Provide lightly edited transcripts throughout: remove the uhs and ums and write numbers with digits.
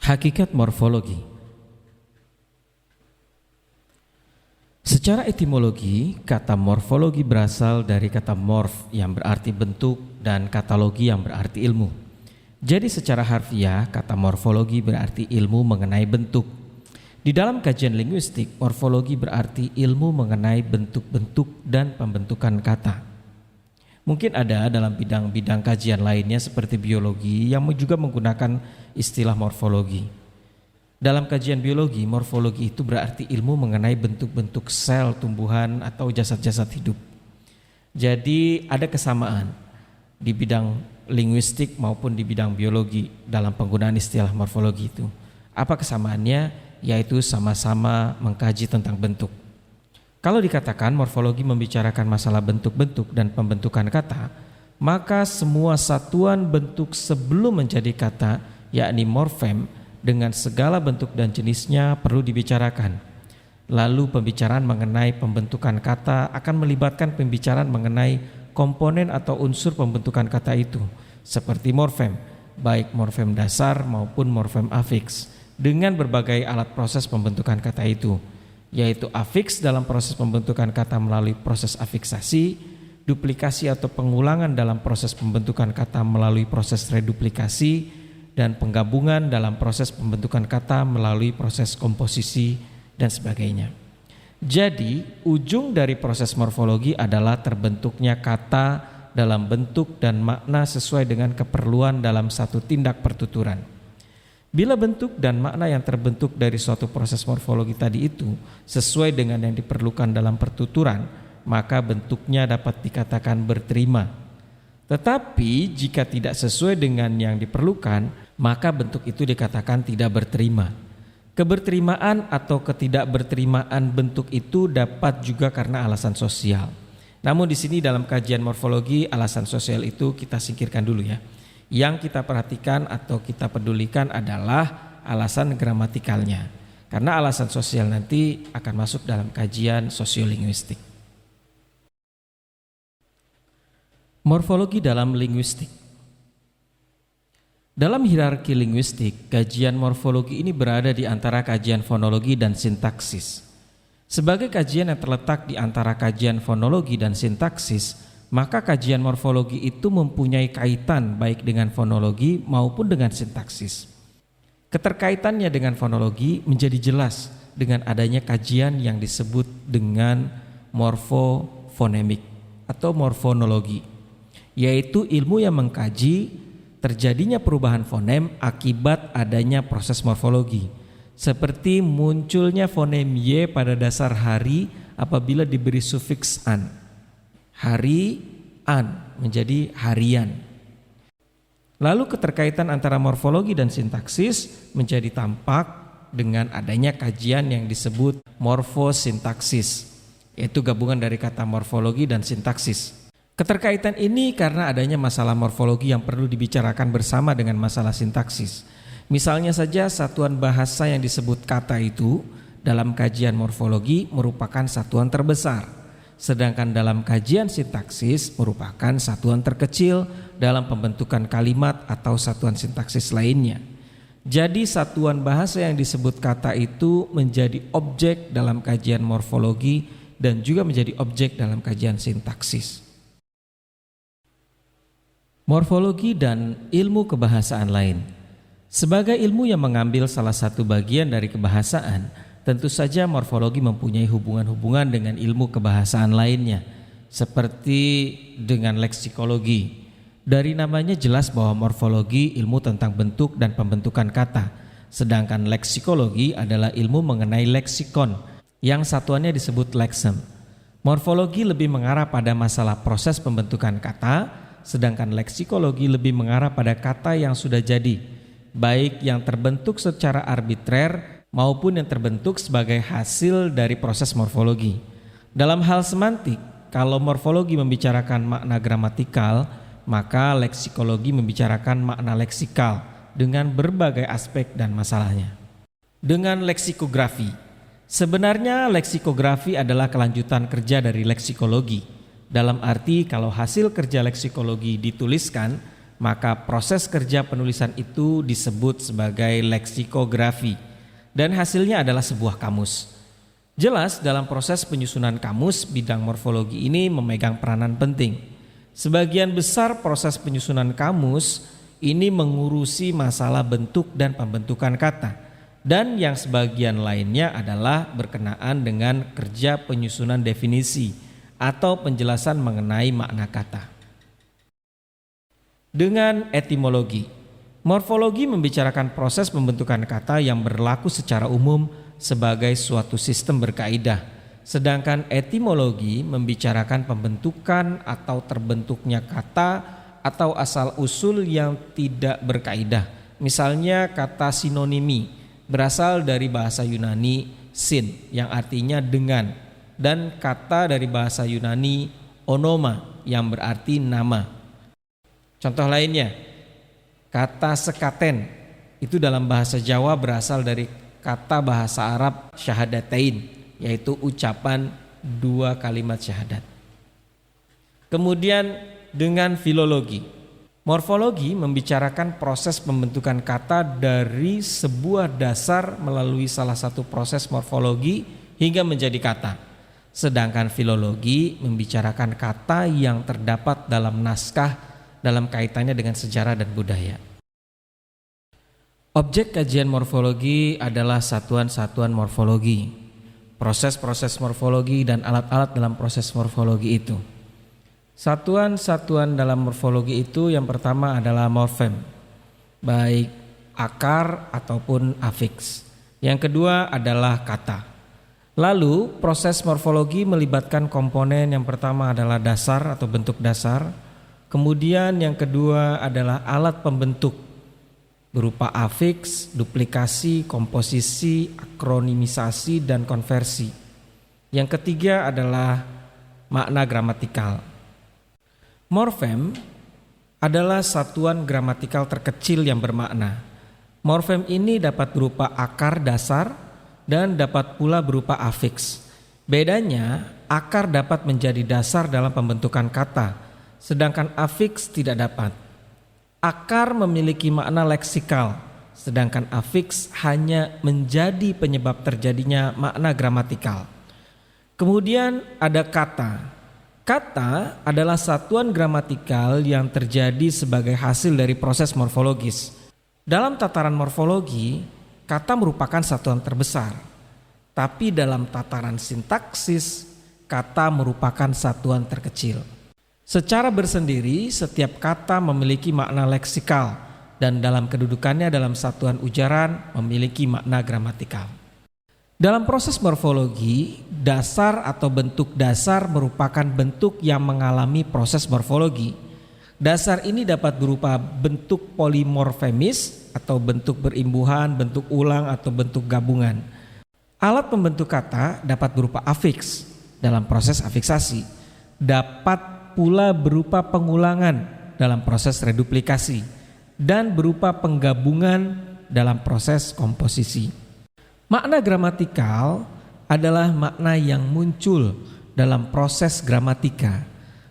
Hakikat morfologi. Secara etimologi, kata morfologi berasal dari kata morf yang berarti bentuk dan katalogi yang berarti ilmu. Jadi secara harfiah, kata morfologi berarti ilmu mengenai bentuk. Di dalam kajian linguistik, morfologi berarti ilmu mengenai bentuk-bentuk dan pembentukan kata. Mungkin ada dalam bidang-bidang kajian lainnya seperti biologi yang juga menggunakan istilah morfologi. Dalam kajian biologi, morfologi itu berarti ilmu mengenai bentuk-bentuk sel, tumbuhan, atau jasad-jasad hidup. Jadi ada kesamaan di bidang linguistik maupun di bidang biologi dalam penggunaan istilah morfologi itu. Apa kesamaannya? Yaitu sama-sama mengkaji tentang bentuk. Kalau dikatakan morfologi membicarakan masalah bentuk-bentuk dan pembentukan kata, maka semua satuan bentuk sebelum menjadi kata, yakni morfem, dengan segala bentuk dan jenisnya perlu dibicarakan. Lalu pembicaraan mengenai pembentukan kata akan melibatkan pembicaraan mengenai komponen atau unsur pembentukan kata itu, seperti morfem, baik morfem dasar maupun morfem afiks, dengan berbagai alat proses pembentukan kata itu, yaitu afiks dalam proses pembentukan kata melalui proses afiksasi, duplikasi atau pengulangan dalam proses pembentukan kata melalui proses reduplikasi, dan penggabungan dalam proses pembentukan kata melalui proses komposisi dan sebagainya. Jadi, ujung dari proses morfologi adalah terbentuknya kata dalam bentuk dan makna sesuai dengan keperluan dalam satu tindak pertuturan. Bila bentuk dan makna yang terbentuk dari suatu proses morfologi tadi itu sesuai dengan yang diperlukan dalam pertuturan, maka bentuknya dapat dikatakan berterima. Tetapi jika tidak sesuai dengan yang diperlukan, maka bentuk itu dikatakan tidak berterima. Keberterimaan atau ketidakberterimaan bentuk itu dapat juga karena alasan sosial. Namun di sini dalam kajian morfologi, alasan sosial itu kita singkirkan dulu ya. Yang kita perhatikan atau kita pedulikan adalah alasan gramatikalnya. Karena alasan sosial nanti akan masuk dalam kajian sosiolinguistik. Morfologi dalam linguistik. Dalam hierarki linguistik, kajian morfologi ini berada di antara kajian fonologi dan sintaksis. Sebagai kajian yang terletak di antara kajian fonologi dan sintaksis, maka kajian morfologi itu mempunyai kaitan baik dengan fonologi maupun dengan sintaksis. Keterkaitannya dengan fonologi menjadi jelas dengan adanya kajian yang disebut dengan morfofonemik atau morfonologi, yaitu ilmu yang mengkaji terjadinya perubahan fonem akibat adanya proses morfologi, seperti munculnya fonem Y pada dasar hari apabila diberi sufiks an. Hari, an menjadi harian. Lalu keterkaitan antara morfologi dan sintaksis menjadi tampak dengan adanya kajian yang disebut morfosintaksis, yaitu gabungan dari kata morfologi dan sintaksis. Keterkaitan ini karena adanya masalah morfologi yang perlu dibicarakan bersama dengan masalah sintaksis. Misalnya saja satuan bahasa yang disebut kata itu dalam kajian morfologi merupakan satuan terbesar, sedangkan dalam kajian sintaksis merupakan satuan terkecil dalam pembentukan kalimat atau satuan sintaksis lainnya. Jadi satuan bahasa yang disebut kata itu menjadi objek dalam kajian morfologi dan juga menjadi objek dalam kajian sintaksis. Morfologi dan ilmu kebahasaan lain. Sebagai ilmu yang mengambil salah satu bagian dari kebahasaan, tentu saja morfologi mempunyai hubungan-hubungan dengan ilmu kebahasaan lainnya, seperti dengan leksikologi. Dari namanya jelas bahwa morfologi ilmu tentang bentuk dan pembentukan kata, sedangkan leksikologi adalah ilmu mengenai leksikon, yang satuannya disebut leksem. Morfologi lebih mengarah pada masalah proses pembentukan kata, sedangkan leksikologi lebih mengarah pada kata yang sudah jadi, baik yang terbentuk secara arbitrer maupun yang terbentuk sebagai hasil dari proses morfologi. Dalam hal semantik, kalau morfologi membicarakan makna gramatikal, maka leksikologi membicarakan makna leksikal dengan berbagai aspek dan masalahnya. Dengan leksikografi, sebenarnya leksikografi adalah kelanjutan kerja dari leksikologi. Dalam arti kalau hasil kerja leksikologi dituliskan, maka proses kerja penulisan itu disebut sebagai leksikografi dan hasilnya adalah sebuah kamus. Jelas dalam proses penyusunan kamus, bidang morfologi ini memegang peranan penting. Sebagian besar proses penyusunan kamus ini mengurusi masalah bentuk dan pembentukan kata, dan yang sebagian lainnya adalah berkenaan dengan kerja penyusunan definisi atau penjelasan mengenai makna kata. Dengan etimologi, morfologi membicarakan proses pembentukan kata yang berlaku secara umum sebagai suatu sistem berkaidah, sedangkan etimologi membicarakan pembentukan atau terbentuknya kata atau asal-usul yang tidak berkaidah. Misalnya kata sinonimi berasal dari bahasa Yunani sin yang artinya dengan, dan kata dari bahasa Yunani onoma yang berarti nama. Contoh lainnya, kata sekaten itu dalam bahasa Jawa berasal dari kata bahasa Arab syahadatain, yaitu ucapan dua kalimat syahadat. Kemudian dengan filologi, morfologi membicarakan proses pembentukan kata dari sebuah dasar melalui salah satu proses morfologi hingga menjadi kata. Sedangkan filologi membicarakan kata yang terdapat dalam naskah dalam kaitannya dengan sejarah dan budaya. Objek kajian morfologi adalah satuan-satuan morfologi, proses-proses morfologi dan alat-alat dalam proses morfologi itu. Satuan-satuan dalam morfologi itu yang pertama adalah morfem, baik akar ataupun afiks. Yang kedua adalah kata. Lalu proses morfologi melibatkan komponen yang pertama adalah dasar atau bentuk dasar. Kemudian yang kedua adalah alat pembentuk berupa afiks, duplikasi, komposisi, akronimisasi, dan konversi. Yang ketiga adalah makna gramatikal. Morfem adalah satuan gramatikal terkecil yang bermakna. Morfem ini dapat berupa akar dasar dan dapat pula berupa afiks. Bedanya, akar dapat menjadi dasar dalam pembentukan kata, sedangkan afiks tidak dapat. Akar memiliki makna leksikal, sedangkan afiks hanya menjadi penyebab terjadinya makna gramatikal. Kemudian ada kata. Kata adalah satuan gramatikal yang terjadi sebagai hasil dari proses morfologis. Dalam tataran morfologi, kata merupakan satuan terbesar. Tapi dalam tataran sintaksis, kata merupakan satuan terkecil. Secara bersendiri, setiap kata memiliki makna leksikal dan dalam kedudukannya dalam satuan ujaran memiliki makna gramatikal. Dalam proses morfologi, dasar atau bentuk dasar merupakan bentuk yang mengalami proses morfologi. Dasar ini dapat berupa bentuk polimorfemis atau bentuk berimbuhan, bentuk ulang atau bentuk gabungan. Alat pembentuk kata dapat berupa afiks dalam proses afiksasi, dapat pula berupa pengulangan dalam proses reduplikasi dan berupa penggabungan dalam proses komposisi. Makna gramatikal adalah makna yang muncul dalam proses gramatika.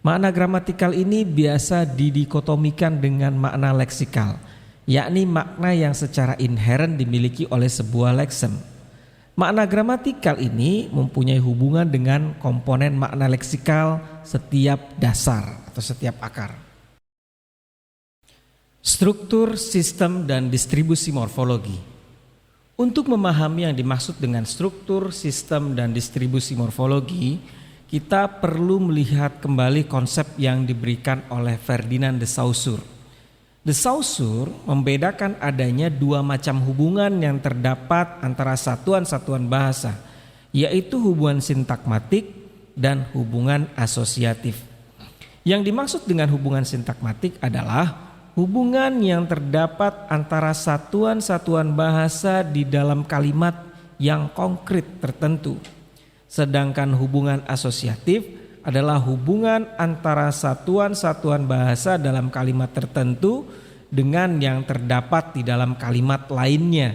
Makna gramatikal ini biasa didikotomikan dengan makna leksikal, yakni makna yang secara inheren dimiliki oleh sebuah leksem. Makna gramatikal ini mempunyai hubungan dengan komponen makna leksikal setiap dasar atau setiap akar. Struktur, sistem, dan distribusi morfologi. Untuk memahami yang dimaksud dengan struktur, sistem, dan distribusi morfologi, kita perlu melihat kembali konsep yang diberikan oleh Ferdinand de Saussure. De Saussure membedakan adanya dua macam hubungan yang terdapat antara satuan-satuan bahasa, yaitu hubungan sintakmatik dan hubungan asosiatif. Yang dimaksud dengan hubungan sintakmatik adalah hubungan yang terdapat antara satuan-satuan bahasa di dalam kalimat yang konkret tertentu. Sedangkan hubungan asosiatif adalah hubungan antara satuan-satuan bahasa dalam kalimat tertentu dengan yang terdapat di dalam kalimat lainnya.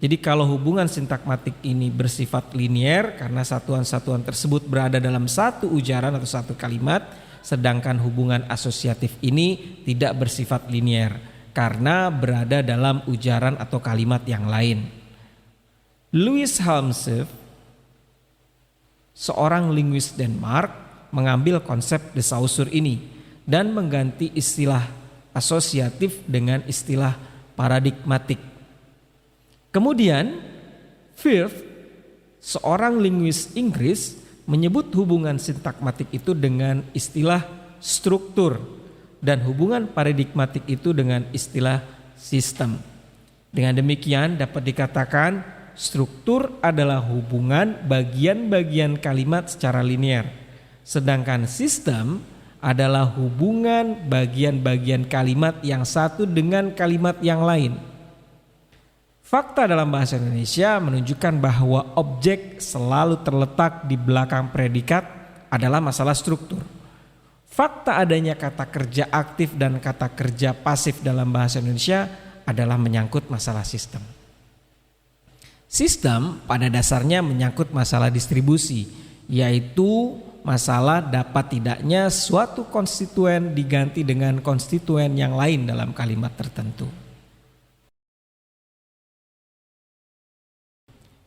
Jadi kalau hubungan sintakmatik ini bersifat linier karena satuan-satuan tersebut berada dalam satu ujaran atau satu kalimat, sedangkan hubungan asosiatif ini tidak bersifat linier karena berada dalam ujaran atau kalimat yang lain. Louis Halmsø, seorang linguis Denmark, mengambil konsep de Saussure ini dan mengganti istilah asosiatif dengan istilah paradigmatik. Kemudian Firth, seorang linguis Inggris, menyebut hubungan sintakmatik itu dengan istilah struktur dan hubungan paradigmatik itu dengan istilah sistem. Dengan demikian dapat dikatakan struktur adalah hubungan bagian-bagian kalimat secara linear, sedangkan sistem adalah hubungan bagian-bagian kalimat yang satu dengan kalimat yang lain. Fakta dalam bahasa Indonesia menunjukkan bahwa objek selalu terletak di belakang predikat adalah masalah struktur. Fakta adanya kata kerja aktif dan kata kerja pasif dalam bahasa Indonesia adalah menyangkut masalah sistem. Sistem pada dasarnya menyangkut masalah distribusi, yaitu masalah dapat tidaknya suatu konstituen diganti dengan konstituen yang lain dalam kalimat tertentu.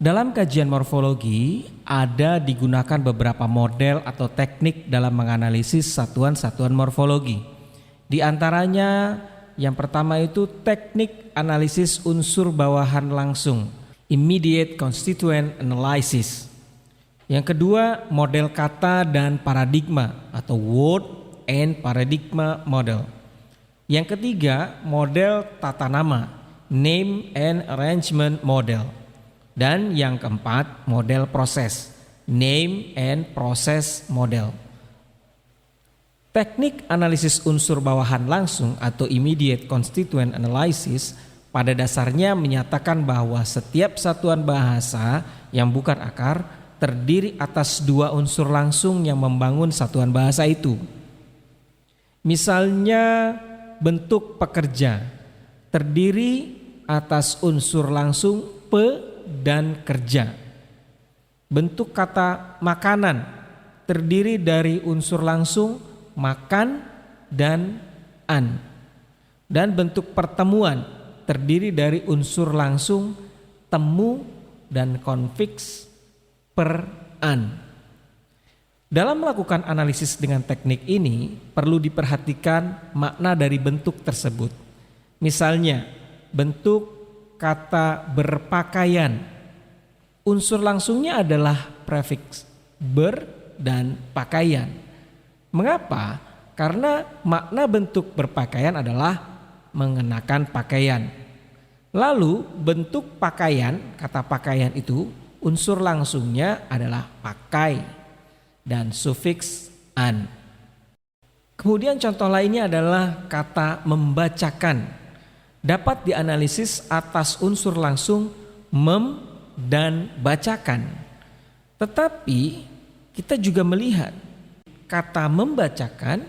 Dalam kajian morfologi ada digunakan beberapa model atau teknik dalam menganalisis satuan-satuan morfologi. Di antaranya yang pertama itu teknik analisis unsur bawahan langsung, immediate constituent analysis. Yang kedua, model kata dan paradigma atau word and paradigma model. Yang ketiga, model tata nama, name and arrangement model. Dan yang keempat, model proses, name and process model. Teknik analisis unsur bawahan langsung atau immediate constituent analysis pada dasarnya menyatakan bahwa setiap satuan bahasa yang bukan akar terdiri atas dua unsur langsung yang membangun satuan bahasa itu. Misalnya bentuk pekerja terdiri atas unsur langsung pe dan kerja. Bentuk kata makanan terdiri dari unsur langsung makan dan an. Dan bentuk pertemuan terdiri dari unsur langsung temu dan konfiks per an. Dalam melakukan analisis dengan teknik ini perlu diperhatikan makna dari bentuk tersebut. Misalnya bentuk kata berpakaian, unsur langsungnya adalah prefiks ber dan pakaian. Mengapa? Karena makna bentuk berpakaian adalah mengenakan pakaian. Lalu bentuk pakaian, kata pakaian itu unsur langsungnya adalah pakai dan sufiks an. Kemudian contoh lainnya adalah kata membacakan. Dapat dianalisis atas unsur langsung mem dan bacakan. Tetapi kita juga melihat kata membacakan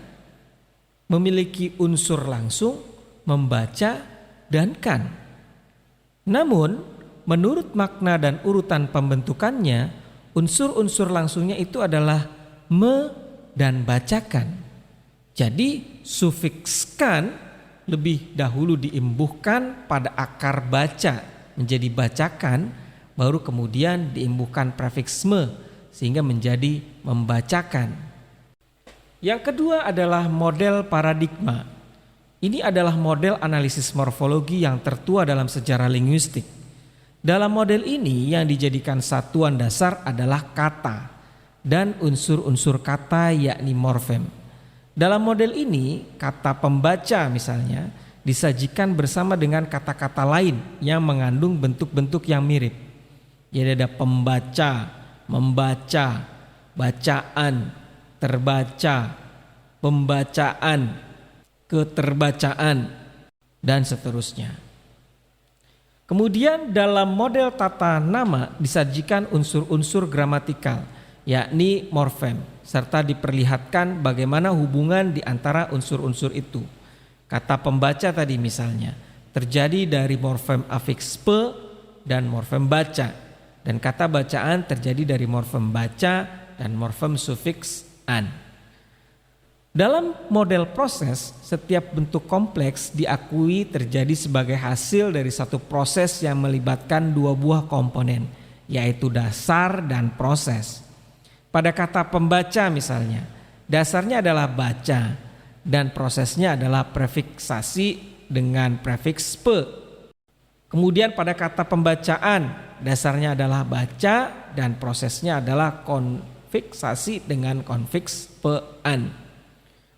memiliki unsur langsung membaca dan kan. Namun menurut makna dan urutan pembentukannya, unsur-unsur langsungnya itu adalah me dan bacakan. Jadi sufiks kan lebih dahulu diimbuhkan pada akar baca menjadi bacakan, baru kemudian diimbuhkan prefiks me sehingga menjadi membacakan. Yang kedua adalah model paradigma. Ini adalah model analisis morfologi yang tertua dalam sejarah linguistik. Dalam model ini yang dijadikan satuan dasar adalah kata dan unsur-unsur kata yakni morfem. Dalam model ini, kata pembaca misalnya disajikan bersama dengan kata-kata lain yang mengandung bentuk-bentuk yang mirip. Jadi ada pembaca, membaca, bacaan, terbaca, pembacaan, keterbacaan, dan seterusnya. Kemudian dalam model tata nama disajikan unsur-unsur gramatikal yakni morfem, serta diperlihatkan bagaimana hubungan di antara unsur-unsur itu. Kata pembaca tadi misalnya terjadi dari morfem afiks pe dan morfem baca, dan kata bacaan terjadi dari morfem baca dan morfem sufiks an. Dalam model proses, setiap bentuk kompleks diakui terjadi sebagai hasil dari satu proses yang melibatkan dua buah komponen, yaitu dasar dan proses. Pada kata pembaca misalnya, dasarnya adalah baca dan prosesnya adalah prefiksasi dengan prefiks pe. Kemudian pada kata pembacaan, dasarnya adalah baca dan prosesnya adalah konfiksasi dengan konfiks pe-an.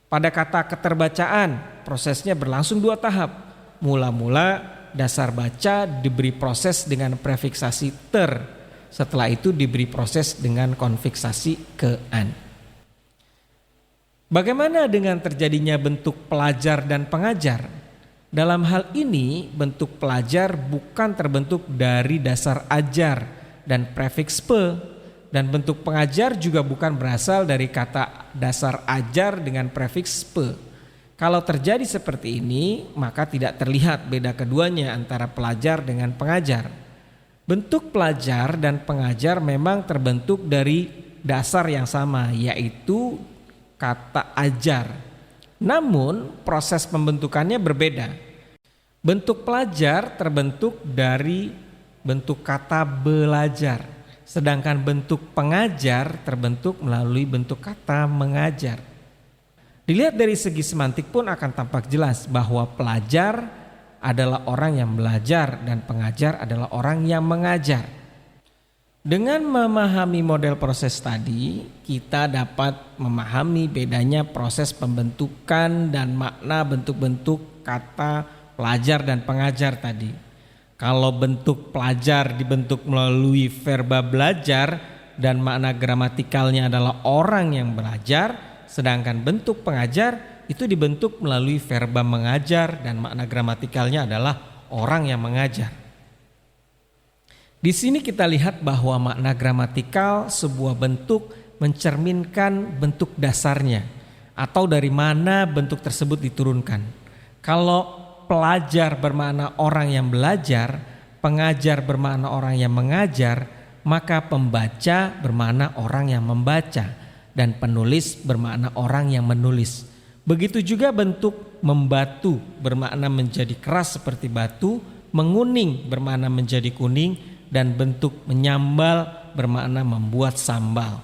Pada kata keterbacaan, prosesnya berlangsung dua tahap. Mula-mula dasar baca diberi proses dengan prefiksasi ter. Setelah itu diberi proses dengan konfiksasi ke-an. Bagaimana dengan terjadinya bentuk pelajar dan pengajar? Dalam hal ini bentuk pelajar bukan terbentuk dari dasar ajar dan prefiks pe. Dan bentuk pengajar juga bukan berasal dari kata dasar ajar dengan prefiks pe. Kalau terjadi seperti ini, maka tidak terlihat beda keduanya antara pelajar dengan pengajar. Bentuk pelajar dan pengajar memang terbentuk dari dasar yang sama, yaitu kata ajar. Namun proses pembentukannya berbeda. Bentuk pelajar terbentuk dari bentuk kata belajar. Sedangkan bentuk pengajar terbentuk melalui bentuk kata mengajar. Dilihat dari segi semantik pun akan tampak jelas bahwa pelajar adalah orang yang belajar dan pengajar adalah orang yang mengajar. Dengan memahami model proses tadi, kita dapat memahami bedanya proses pembentukan dan makna bentuk-bentuk kata pelajar dan pengajar tadi. Kalau bentuk pelajar dibentuk melalui verba belajar dan makna gramatikalnya adalah orang yang belajar, sedangkan bentuk pengajar itu dibentuk melalui verba mengajar dan makna gramatikalnya adalah orang yang mengajar. Di sini kita lihat bahwa makna gramatikal sebuah bentuk mencerminkan bentuk dasarnya atau dari mana bentuk tersebut diturunkan. Kalau pelajar bermakna orang yang belajar, pengajar bermakna orang yang mengajar, maka pembaca bermakna orang yang membaca, dan penulis bermakna orang yang menulis. Begitu juga bentuk membatu bermakna menjadi keras seperti batu, menguning bermakna menjadi kuning, dan bentuk menyambal bermakna membuat sambal.